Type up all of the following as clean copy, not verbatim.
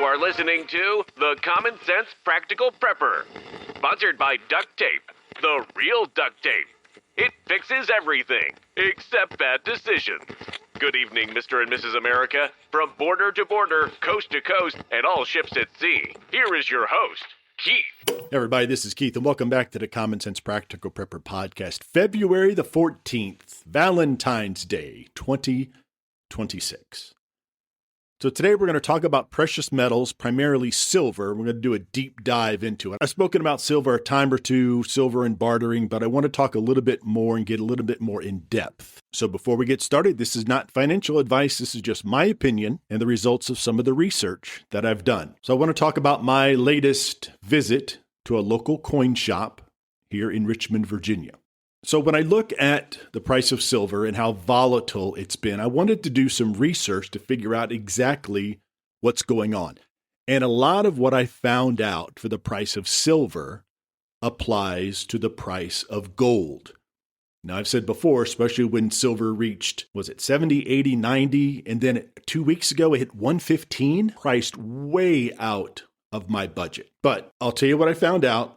are listening to The Common Sense Practical Prepper, sponsored by Duct Tape, the real duct tape. It fixes everything, except bad decisions. Good evening, Mr. and Mrs. America. From border to border, coast to coast, and all ships at sea, here is your host, Keith. Hey everybody, this is Keith, and welcome back to the Common Sense Practical Prepper podcast. February the 14th, Valentine's Day, 2026. So today we're going to talk about precious metals, primarily silver. We're going to do a deep dive into it. I've spoken about silver a time or two, silver and bartering, but I want to talk a little bit more and get a little bit more in depth. So before we get started, this is not financial advice. This is just my opinion and the results of some of the research that I've done. So I want to talk about my latest visit to a local coin shop here in Richmond, Virginia. So when I look at the price of silver and how volatile it's been, I wanted to do some research to figure out exactly what's going on. And a lot of what I found out for the price of silver applies to the price of gold. Now, I've said before, especially when silver reached, was it 70, 80, 90, and then 2 weeks ago it hit 115, priced way out of my budget. But I'll tell you what I found out.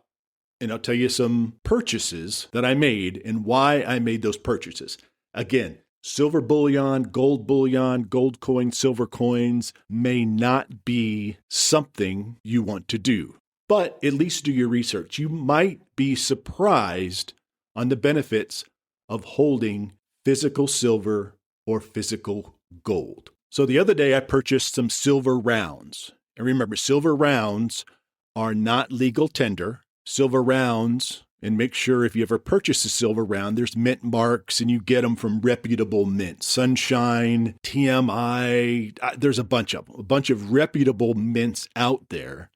And I'll tell you some purchases that I made and why I made those purchases. Again, silver bullion, gold coins, silver coins may not be something you want to do, but at least do your research. You might be surprised on the benefits of holding physical silver or physical gold. So the other day I purchased some silver rounds. And remember, silver rounds are not legal tender. Silver rounds, and make sure if you ever purchase a silver round, there's mint marks and you get them from reputable mints. Sunshine, TMI, there's a bunch of reputable mints out there.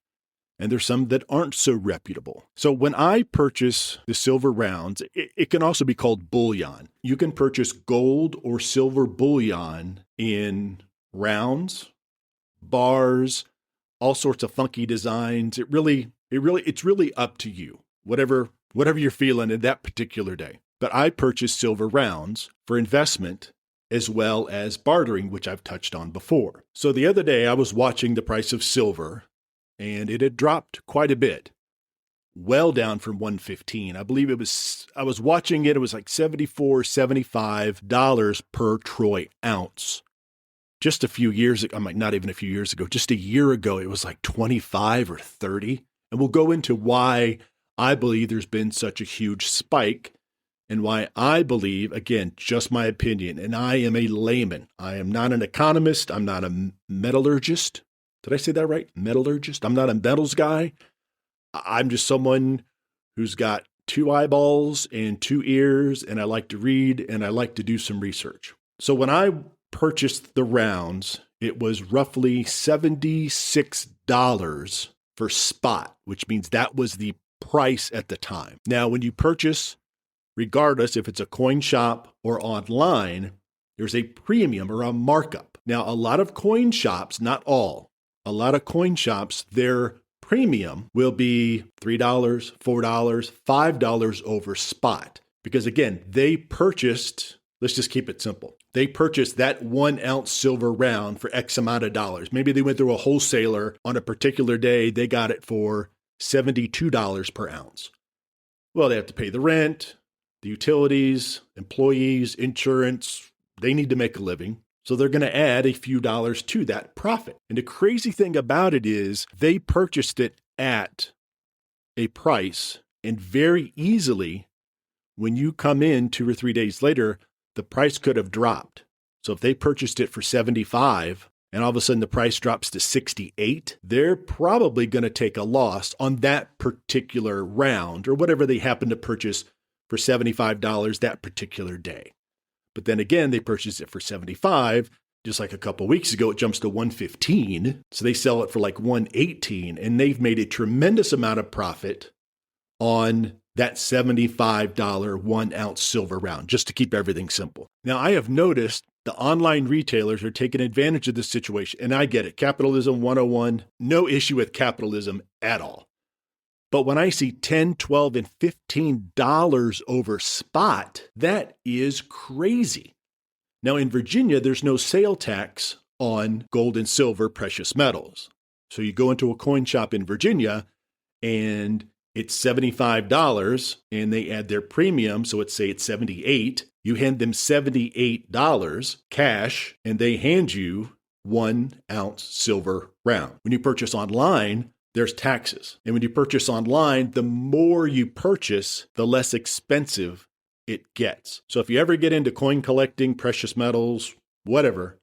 And there's some that aren't so reputable. So when I purchase the silver rounds, it can also be called bullion. You can purchase gold or silver bullion in rounds, bars, all sorts of funky designs. It's really up to you, whatever you're feeling in that particular day. But I purchased silver rounds for investment as well as bartering, which I've touched on before. So the other day I was watching the price of silver and it had dropped quite a bit, well down from 115. I believe I was watching it was like $74, $75 per troy ounce. Just a few years ago, not even a few years ago, just a year ago, it was like 25 or 30. And we'll go into why I believe there's been such a huge spike and why I believe, again, just my opinion, and I am a layman. I am not an economist. I'm not a metallurgist. Did I say that right? Metallurgist? I'm not a metals guy. I'm just someone who's got two eyeballs and two ears, and I like to read and I like to do some research. So when I purchased the rounds, it was roughly $76 for spot, which means that was the price at the time. Now, when you purchase, regardless if it's a coin shop or online, there's a premium or a markup. Now, a lot of coin shops, not all, a lot of coin shops, their premium will be $3, $4, $5 over spot. Because again, they purchased, let's just keep it simple. They purchased that 1 ounce silver round for X amount of dollars. Maybe they went through a wholesaler on a particular day. They got it for $72 per ounce. Well, they have to pay the rent, the utilities, employees, insurance. They need to make a living. So they're going to add a few dollars to that profit. And the crazy thing about it is they purchased it at a price, and very easily, when you come in 2 or 3 days later, the price could have dropped. So if they purchased it for 75 and all of a sudden the price drops to 68, they're probably going to take a loss on that particular round or whatever they happen to purchase for $75 that particular day. But then again, they purchased it for 75. Just like a couple weeks ago, it jumps to 115. So they sell it for like 118, and they've made a tremendous amount of profit on that $75 1 ounce silver round, just to keep everything simple. Now, I have noticed the online retailers are taking advantage of this situation, and I get it. Capitalism 101, no issue with capitalism at all. But when I see $10, $12, and $15 over spot, that is crazy. Now, in Virginia, there's no sale tax on gold and silver precious metals. So you go into a coin shop in Virginia and it's $75 and they add their premium. So say it's $78. You hand them $78 cash and they hand you 1 ounce silver round. When you purchase online, there's taxes. And when you purchase online, the more you purchase, the less expensive it gets. So if you ever get into coin collecting, precious metals, whatever,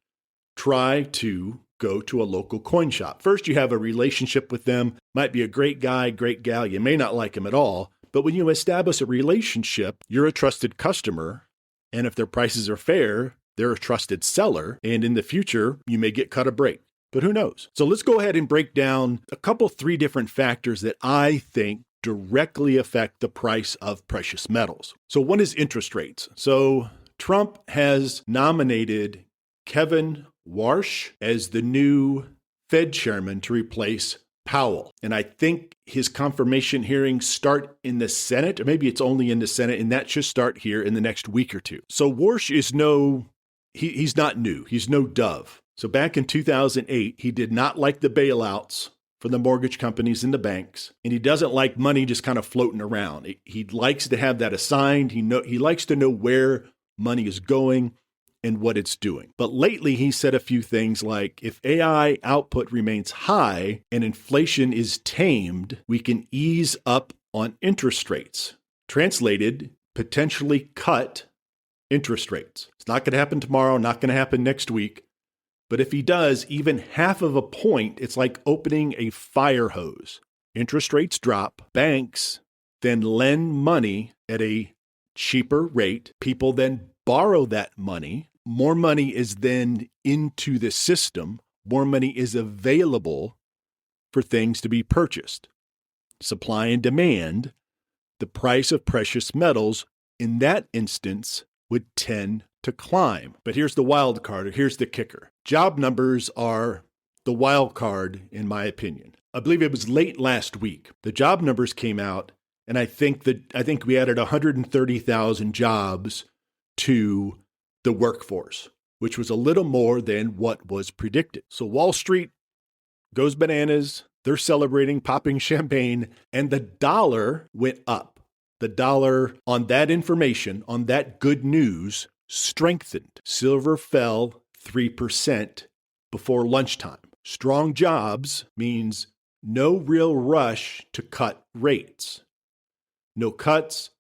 try to go to a local coin shop. First, you have a relationship with them. Might be a great guy, great gal. You may not like him at all. But when you establish a relationship, you're a trusted customer. And if their prices are fair, they're a trusted seller. And in the future, you may get cut a break. But who knows? So let's go ahead and break down three different factors that I think directly affect the price of precious metals. So one is interest rates. So Trump has nominated Kevin Warsh as the new Fed chairman to replace Powell. And I think his confirmation hearings start in the Senate, or maybe it's only in the Senate, and that should start here in the next week or two. So Warsh is he's not new. He's no dove. So back in 2008, he did not like the bailouts for the mortgage companies and the banks, and he doesn't like money just kind of floating around. He likes to have that assigned. He likes to know where money is going and what it's doing. But lately, he said a few things like, if AI output remains high and inflation is tamed, we can ease up on interest rates. Translated, potentially cut interest rates. It's not going to happen tomorrow, not going to happen next week. But if he does, even half of a point, it's like opening a fire hose. Interest rates drop. Banks then lend money at a cheaper rate. People then borrow that money. More money is then into the system. More money is available for things to be purchased. Supply and demand, the price of precious metals in that instance would tend to climb. But here's the wild card, or here's the kicker. Job numbers are the wild card, in my opinion. I believe it was late last week. The job numbers came out, and I think we added 130,000 jobs to the workforce, which was a little more than what was predicted. So Wall Street goes bananas. They're celebrating, popping champagne, and the dollar went up. The dollar on that information, on that good news, strengthened. Silver fell 3% before lunchtime. Strong jobs means no real rush to cut rates. No cuts,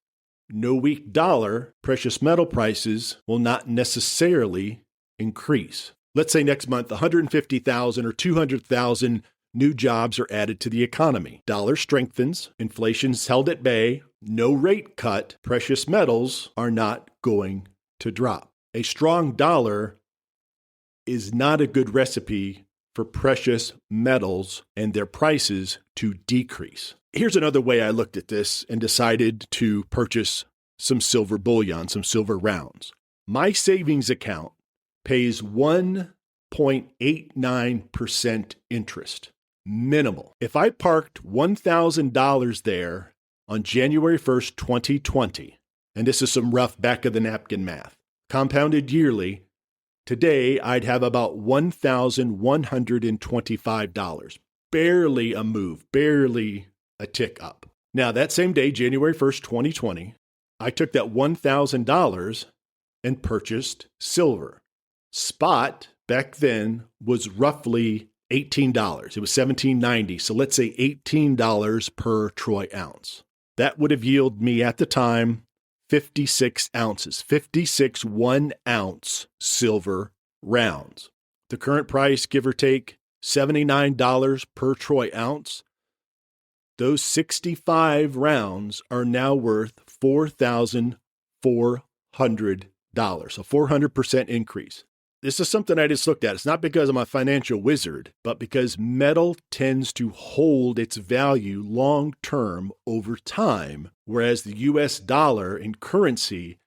no weak dollar, precious metal prices will not necessarily increase. Let's say next month 150,000 or 200,000 new jobs are added to the economy. Dollar strengthens, inflation's held at bay, no rate cut, precious metals are not going to drop. A strong dollar is not a good recipe for precious metals and their prices to decrease. Here's another way I looked at this and decided to purchase some silver bullion, some silver rounds. My savings account pays 1.89% interest. Minimal. If I parked $1,000 there on January 1st, 2020, and this is some rough back-of-the-napkin math, compounded yearly, today I'd have about $1,125. Barely a move, barely a tick up. Now, that same day, January 1st, 2020, I took that $1,000 and purchased silver. Spot back then was roughly $18. It was $17.90. So let's say $18 per troy ounce. That would have yielded me at the time 56 ounces, 56 1 ounce silver rounds. The current price, give or take, $79 per troy ounce. Those 65 rounds are now worth $4,400, a 400% increase. This is something I just looked at. It's not because I'm a financial wizard, but because metal tends to hold its value long-term over time, whereas the US dollar in currency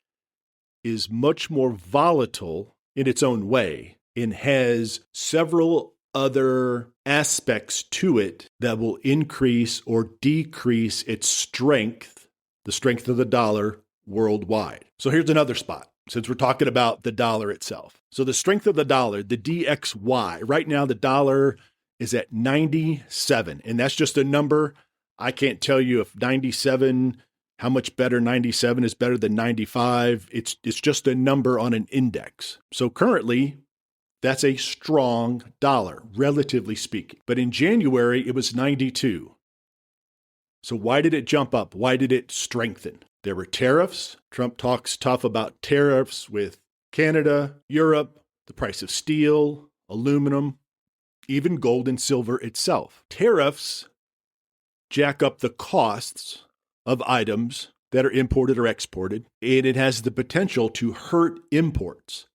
is much more volatile in its own way and has several other aspects to it that will increase or decrease its strength, the strength of the dollar worldwide. So here's another spot, since we're talking about the dollar itself. So the strength of the dollar, the DXY, right now the dollar is at 97. And that's just a number. I can't tell you if 97, how much better 97 is better than 95. It's just a number on an index. So currently, that's a strong dollar, relatively speaking. But in January, it was 92. So why did it jump up? Why did it strengthen? There were tariffs. Trump talks tough about tariffs with Canada, Europe, the price of steel, aluminum, even gold and silver itself. Tariffs jack up the costs of items that are imported or exported, and it has the potential to hurt imports.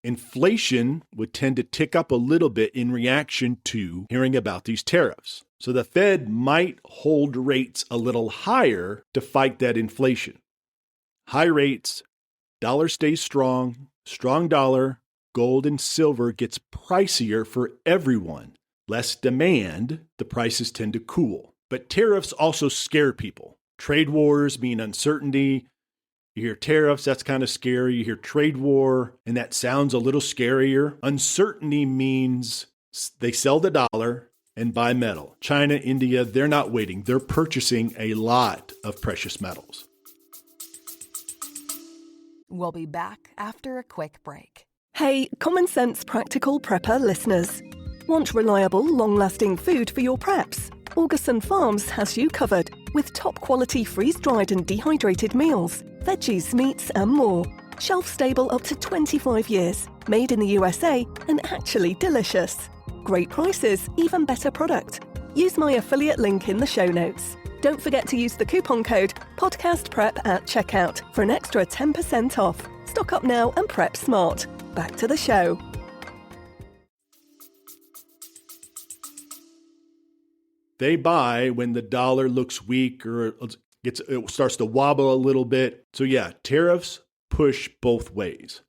Inflation would tend to tick up a little bit in reaction to hearing about these tariffs. So the Fed might hold rates a little higher to fight that inflation. High rates, dollar stays strong, strong dollar, gold and silver gets pricier for everyone. Less demand, the prices tend to cool. But tariffs also scare people. Trade wars mean uncertainty. You hear tariffs, that's kind of scary. You hear trade war, and that sounds a little scarier. Uncertainty means they sell the dollar and buy metal. China, India, they're not waiting. They're purchasing a lot of precious metals. We'll be back after a quick break. Hey, Common Sense Practical Prepper listeners. Want reliable, long-lasting food for your preps? Augustin Farms has you covered with top-quality freeze-dried and dehydrated meals, veggies, meats, and more. Shelf-stable up to 25 years, made in the USA, and actually delicious. Great prices, even better product. Use my affiliate link in the show notes. Don't forget to use the coupon code PODCASTPREP at checkout for an extra 10% off. Stock up now and prep smart. Back to the show. They buy when the dollar looks weak or it starts to wobble a little bit. So yeah, tariffs push both ways.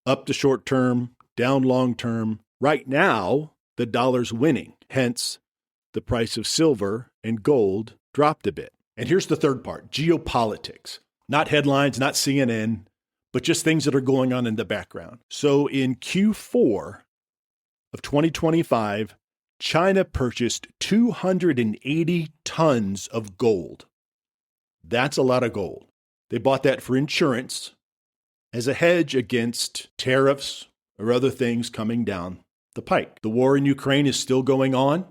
Up to short term, down long term. Right now, the dollar's winning. Hence, the price of silver and gold dropped a bit. And here's the third part, geopolitics. Not headlines, not CNN, but just things that are going on in the background. So in Q4 of 2025, China purchased 280 tons of gold. That's a lot of gold. They bought that for insurance as a hedge against tariffs or other things coming down the pike. The war in Ukraine is still going on.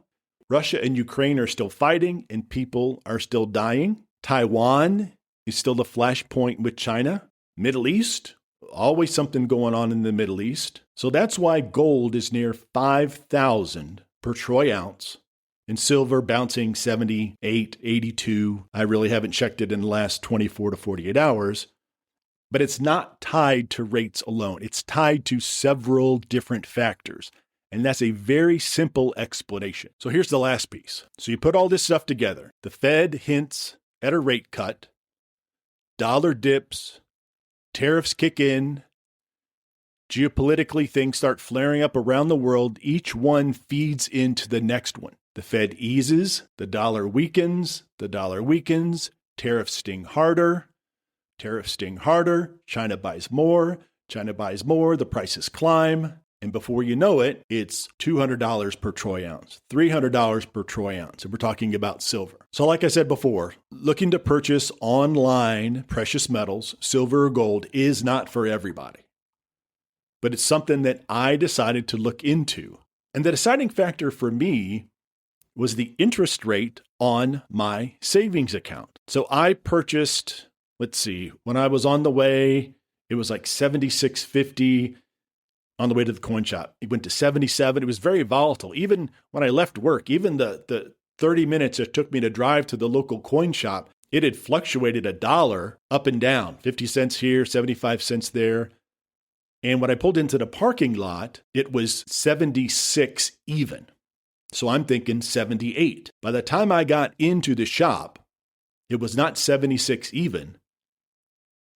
Russia and Ukraine are still fighting and people are still dying. Taiwan is still the flashpoint with China. Middle East, always something going on in the Middle East. So that's why gold is near 5,000 per troy ounce, and silver bouncing 78, 82. I really haven't checked it in the last 24 to 48 hours, but it's not tied to rates alone. It's tied to several different factors, and that's a very simple explanation. So here's the last piece. So you put all this stuff together. The Fed hints at a rate cut, dollar dips, tariffs kick in, geopolitically, things start flaring up around the world. Each one feeds into the next one. The Fed eases, the dollar weakens, tariffs sting harder, China buys more, the prices climb, and before you know it, it's $200 per troy ounce, $300 per troy ounce, and we're talking about silver. So like I said before, looking to purchase online precious metals, silver or gold, is not for everybody. But it's something that I decided to look into. And the deciding factor for me was the interest rate on my savings account. So I purchased, when I was on the way, it was like $76.50 on the way to the coin shop. It went to $77. It was very volatile. Even when I left work, even the 30 minutes it took me to drive to the local coin shop, it had fluctuated $1 up and down, 50 cents here, 75 cents there. And when I pulled into the parking lot, it was 76 even. So I'm thinking 78. By the time I got into the shop, it was not 76 even.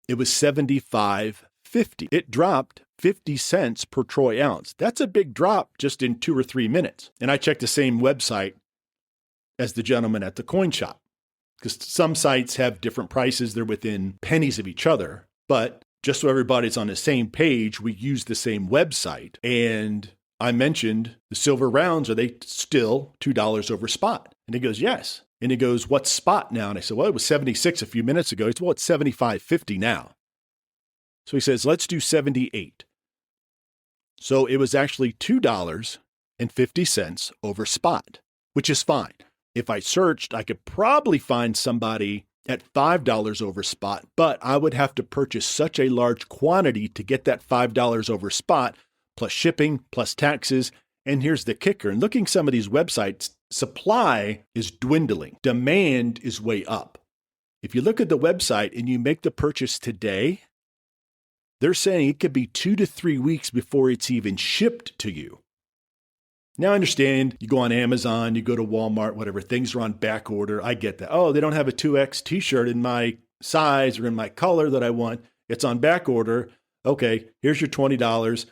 It was 75.50. It dropped 50 cents per troy ounce. That's a big drop just in 2 or 3 minutes. And I checked the same website as the gentleman at the coin shop, because some sites have different prices. They're within pennies of each other. But just so everybody's on the same page, we use the same website. And I mentioned the silver rounds, are they still $2 over spot? And he goes, yes. And he goes, what's spot now? And I said, well, it was 76 a few minutes ago. He said, well, it's 75.50 now. So he says, let's do 78. So it was actually $2.50 over spot, which is fine. If I searched, I could probably find somebody at $5 over spot, but I would have to purchase such a large quantity to get that $5 over spot, plus shipping, plus taxes. And here's the kicker. And looking at some of these websites, supply is dwindling. Demand is way up. If you look at the website and you make the purchase today, they're saying it could be 2 to 3 weeks before it's even shipped to you. Now, I understand you go on Amazon, you go to Walmart, whatever, things are on back order. I get that. Oh, they don't have a 2X t-shirt in my size or in my color that I want. It's on back order. Okay, here's your $20.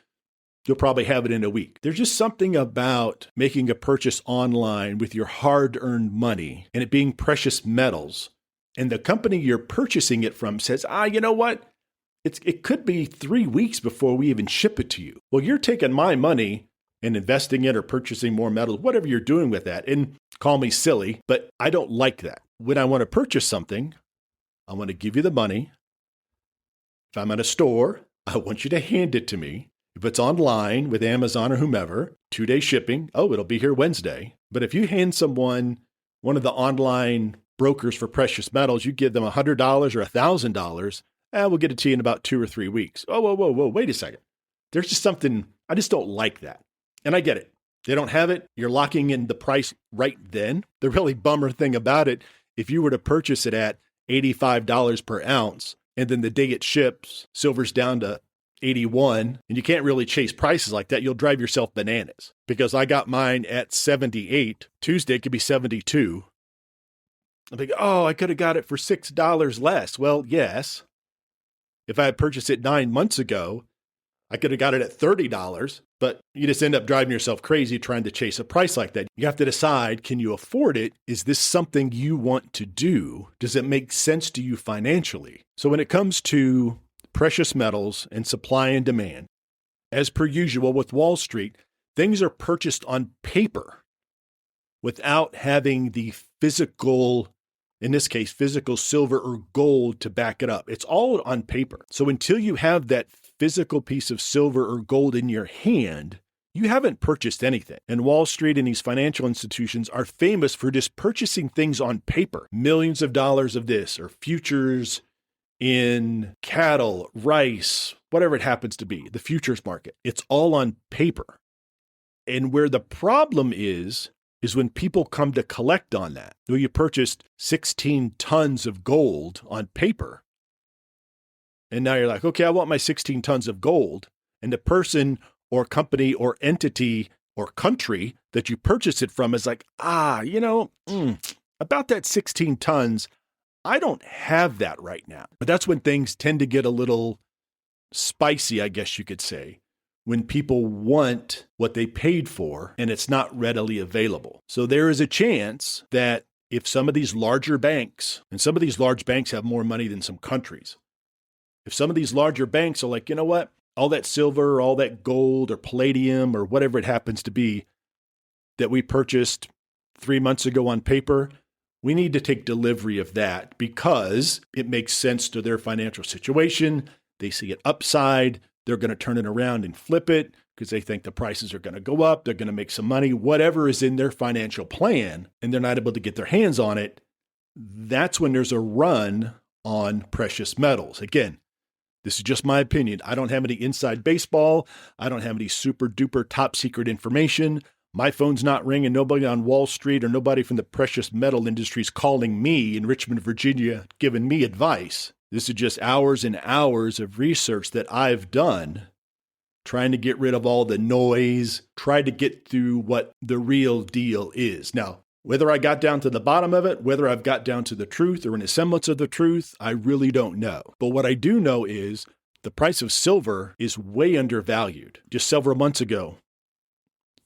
You'll probably have it in a week. There's just something about making a purchase online with your hard-earned money and it being precious metals. And the company you're purchasing it from says, you know what? It could be 3 weeks before we even ship it to you. Well, you're taking my money and investing it or purchasing more metals, whatever you're doing with that. And call me silly, but I don't like that. When I want to purchase something, I want to give you the money. If I'm at a store, I want you to hand it to me. If it's online with Amazon or whomever, 2-day shipping, it'll be here Wednesday. But if you hand someone one of the online brokers for precious metals, you give them $100 or $1,000, we'll get it to you in about 2 or 3 weeks. Whoa, wait a second. There's just something, I just don't like that. And I get it. They don't have it. You're locking in the price right then. The really bummer thing about it, if you were to purchase it at $85 per ounce, and then the day it ships, silver's down to 81, and you can't really chase prices like that, you'll drive yourself bananas. Because I got mine at 78. Tuesday it could be 72. I'm thinking, I could have got it for $6 less. Well, yes. If I had purchased it 9 months ago, I could have got it at $30, but you just end up driving yourself crazy trying to chase a price like that. You have to decide, can you afford it? Is this something you want to do? Does it make sense to you financially? So when it comes to precious metals and supply and demand, as per usual with Wall Street, things are purchased on paper without having the physical, in this case, physical silver or gold to back it up. It's all on paper. So until you have that physical piece of silver or gold in your hand, you haven't purchased anything. And Wall Street and these financial institutions are famous for just purchasing things on paper. Millions of dollars of this, or futures in cattle, rice, whatever it happens to be, the futures market. It's all on paper. And where the problem is when people come to collect on that. Well, you purchased 16 tons of gold on paper. And now you're like, okay, I want my 16 tons of gold. And the person or company or entity or country that you purchase it from is like, about that 16 tons, I don't have that right now. But that's when things tend to get a little spicy, I guess you could say, when people want what they paid for and it's not readily available. So there is a chance that if some of these larger banks, and some of these large banks have more money than some countries, if some of these larger banks are like, you know what, all that silver, all that gold or palladium or whatever it happens to be that we purchased 3 months ago on paper, we need to take delivery of that because it makes sense to their financial situation. They see it upside. They're going to turn it around and flip it because they think the prices are going to go up. They're going to make some money, whatever is in their financial plan, and they're not able to get their hands on it. That's when there's a run on precious metals. Again, this is just my opinion. I don't have any inside baseball. I don't have any super duper top secret information. My phone's not ringing. Nobody on Wall Street or nobody from the precious metal industry is calling me in Richmond, Virginia, giving me advice. This is just hours and hours of research that I've done, trying to get rid of all the noise, try to get through what the real deal is. Now, whether I got down to the bottom of it, whether I've got down to the truth or in a semblance of the truth, I really don't know. But what I do know is the price of silver is way undervalued. Just several months ago,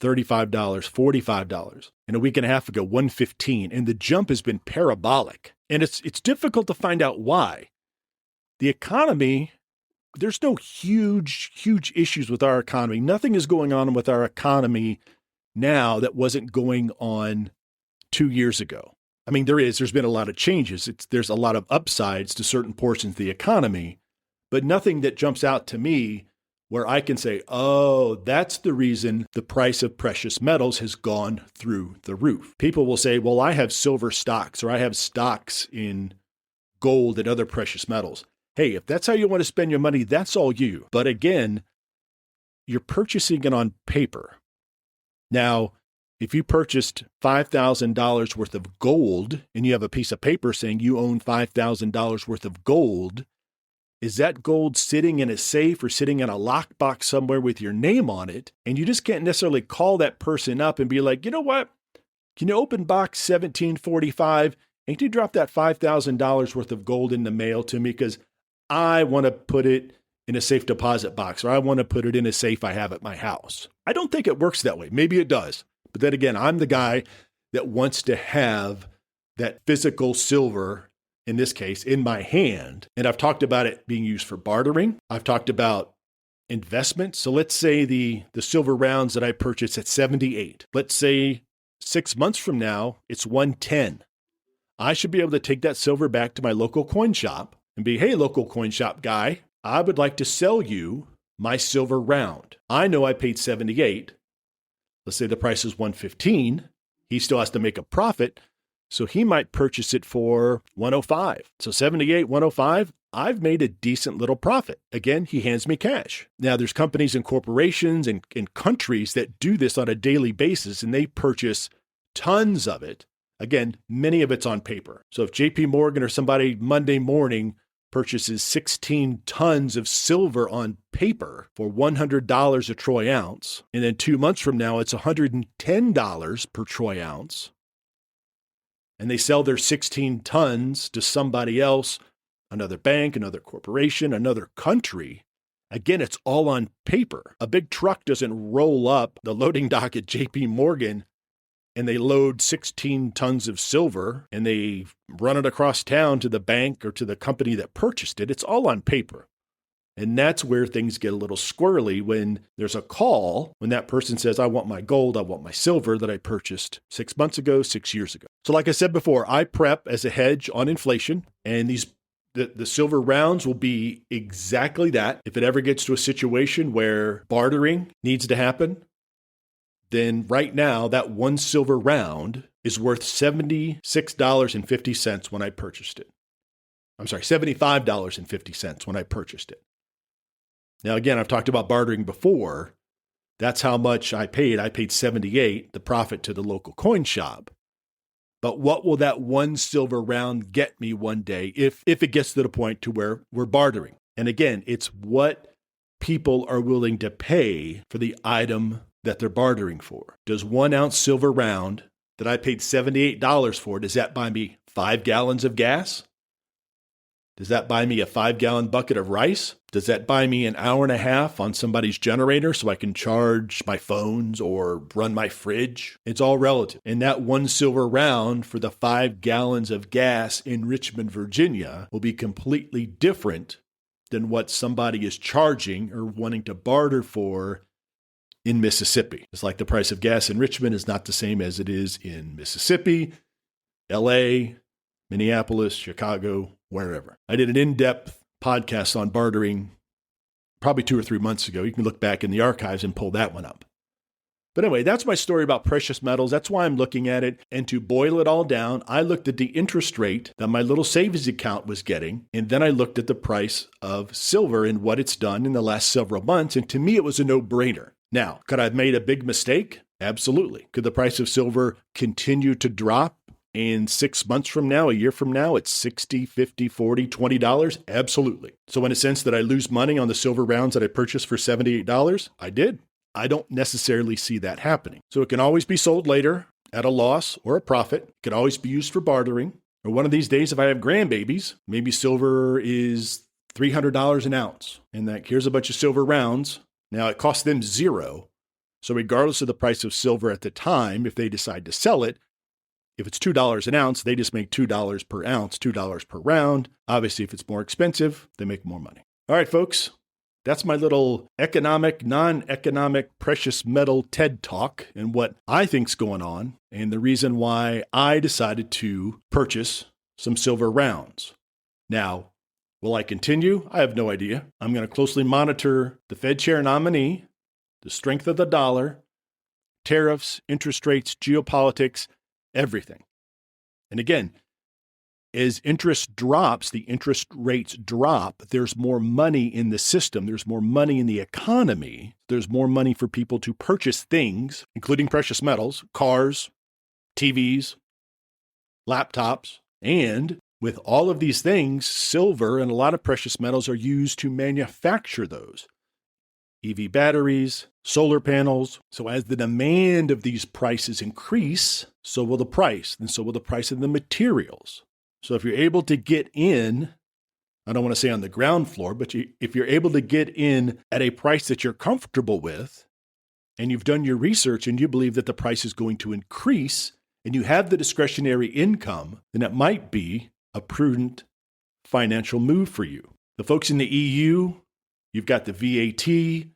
$35, $45. And a week and a half ago, $115. And the jump has been parabolic. And it's difficult to find out why. The economy, there's no huge issues with our economy. Nothing is going on with our economy now that wasn't going on 2 years ago. I mean, there's been a lot of changes. There's a lot of upsides to certain portions of the economy, but nothing that jumps out to me where I can say, oh, that's the reason the price of precious metals has gone through the roof. People will say, well, I have silver stocks, or I have stocks in gold and other precious metals. Hey, if that's how you want to spend your money, that's all you. But again, you're purchasing it on paper. Now, if you purchased $5,000 worth of gold and you have a piece of paper saying you own $5,000 worth of gold, is that gold sitting in a safe or sitting in a lockbox somewhere with your name on it? And you just can't necessarily call that person up and be like, you know what? Can you open box 1745 and can you drop that $5,000 worth of gold in the mail to me? Because I want to put it in a safe deposit box, or I want to put it in a safe I have at my house. I don't think it works that way. Maybe it does. But then again, I'm the guy that wants to have that physical silver, in this case, in my hand. And I've talked about it being used for bartering. I've talked about investment. So let's say the silver rounds that I purchased at 78. Let's say 6 months from now, it's 110. I should be able to take that silver back to my local coin shop and be, hey, local coin shop guy, I would like to sell you my silver round. I know I paid 78. Let's say the price is 115. He still has to make a profit. So he might purchase it for 105. So 78, 105, I've made a decent little profit. Again, he hands me cash. Now, there's companies and corporations and countries that do this on a daily basis, and they purchase tons of it. Again, many of it's on paper. So if JP Morgan or somebody Monday morning purchases 16 tons of silver on paper for $100 a troy ounce, and then 2 months from now, it's $110 per troy ounce, and they sell their 16 tons to somebody else, another bank, another corporation, another country, again, it's all on paper. A big truck doesn't roll up the loading dock at JP Morgan and they load 16 tons of silver and they run it across town to the bank or to the company that purchased it. It's all on paper. And that's where things get a little squirrely when there's a call, when that person says, I want my gold, I want my silver that I purchased 6 months ago, 6 years ago. So like I said before, I prep as a hedge on inflation, and the silver rounds will be exactly that. If it ever gets to a situation where bartering needs to happen, then right now that one silver round is worth $76.50 when I purchased it. I'm sorry, $75.50 when I purchased it. Now, again, I've talked about bartering before. That's how much I paid. I paid $78, the profit to the local coin shop. But what will that one silver round get me one day if it gets to the point to where we're bartering? And again, it's what people are willing to pay for the item that they're bartering for. Does 1 ounce silver round that I paid $78 for, does that buy me 5 gallons of gas? Does that buy me a 5-gallon bucket of rice? Does that buy me an hour and a half on somebody's generator so I can charge my phones or run my fridge? It's all relative. And that one silver round for the 5 gallons of gas in Richmond, Virginia will be completely different than what somebody is charging or wanting to barter for in Mississippi. It's like the price of gas in Richmond is not the same as it is in Mississippi, LA, Minneapolis, Chicago, wherever. I did an in-depth podcast on bartering probably 2 or 3 months ago. You can look back in the archives and pull that one up. But anyway, that's my story about precious metals. That's why I'm looking at it. And to boil it all down, I looked at the interest rate that my little savings account was getting. And then I looked at the price of silver and what it's done in the last several months. And to me, it was a no-brainer. Now, could I have made a big mistake? Absolutely. Could the price of silver continue to drop? And 6 months from now, a year from now, it's $60, $50, $40, $20? Absolutely. So in a sense, did I lose money on the silver rounds that I purchased for $78? I did. I don't necessarily see that happening. So it can always be sold later at a loss or a profit. It can always be used for bartering. Or one of these days, if I have grandbabies, maybe silver is $300 an ounce. And that here's a bunch of silver rounds. Now it costs them $0. So regardless of the price of silver at the time, if they decide to sell it, if it's $2 an ounce, they just make $2 per ounce, $2 per round. Obviously, if it's more expensive, they make more money. All right, folks, That's my little economic, non-economic, precious metal TED Talk and what I think's going on and the reason why I decided to purchase some silver rounds. Now, will I continue? I have no idea. I'm going to closely monitor the Fed chair nominee, the strength of the dollar, tariffs, interest rates, geopolitics, everything. And again, as interest drops, the interest rates drop, there's more money in the system, there's more money in the economy, there's more money for people to purchase things, including precious metals, cars, TVs, laptops, and with all of these things, silver and a lot of precious metals are used to manufacture those. EV batteries, solar panels. So as the demand of these prices increase, so will the price, and so will the price of the materials. So if you're able to get in, I don't want to say on the ground floor, but if you're able to get in at a price that you're comfortable with, and you've done your research and you believe that the price is going to increase, and you have the discretionary income, then it might be a prudent financial move for you. The folks in the EU, you've got the VAT,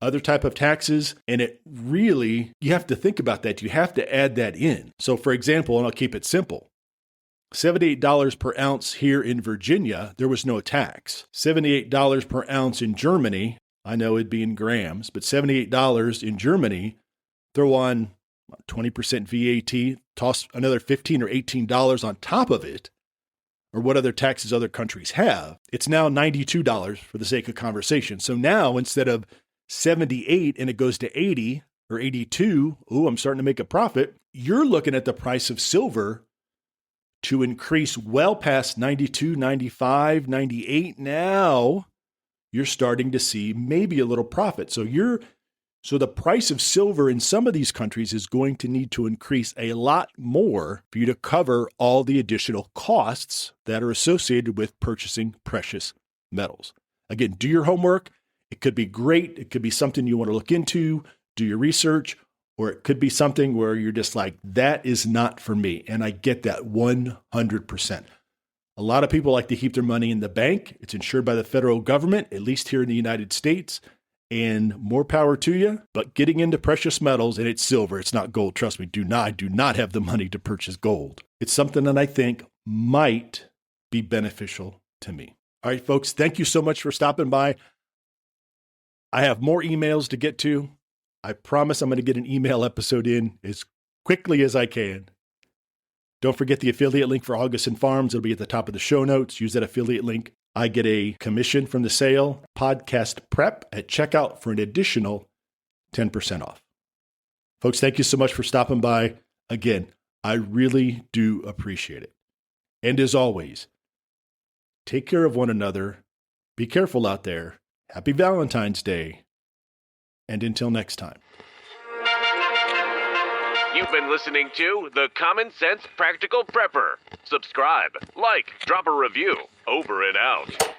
other type of taxes, and it really, you have to think about that. You have to add that in. So for example, and I'll keep it simple, $78 per ounce here in Virginia, there was no tax. $78 per ounce in Germany, I know it'd be in grams, but $78 in Germany, throw on 20% VAT, toss another $15 or $18 on top of it, or what other taxes other countries have. It's now $92 for the sake of conversation. So now instead of 78 and it goes to 80 or 82, I'm starting to make a profit. You're looking at the price of silver to increase well past 92, 95, 98. Now you're starting to see maybe a little profit. So the price of silver in some of these countries is going to need to increase a lot more for you to cover all the additional costs that are associated with purchasing precious metals. Again, do your homework. It could be great. It could be something you want to look into, do your research, or it could be something where you're just like, that is not for me. And I get that 100%. A lot of people like to keep their money in the bank. It's insured by the federal government, at least here in the United States. And more power to you. But getting into precious metals, and it's silver, it's not gold. Trust me, I do not have the money to purchase gold. It's something that I think might be beneficial to me. All right, folks, thank you so much for stopping by. I have more emails to get to. I promise I'm going to get an email episode in as quickly as I can. Don't forget the affiliate link for Augustin Farms. It'll be at the top of the show notes. Use that affiliate link. I get a commission from the sale, podcast prep at checkout for an additional 10% off. Folks, thank you so much for stopping by. Again, I really do appreciate it. And as always, take care of one another. Be careful out there. Happy Valentine's Day. And until next time. You've been listening to The Common Sense Practical Prepper. Subscribe, like, drop a review. Over and out.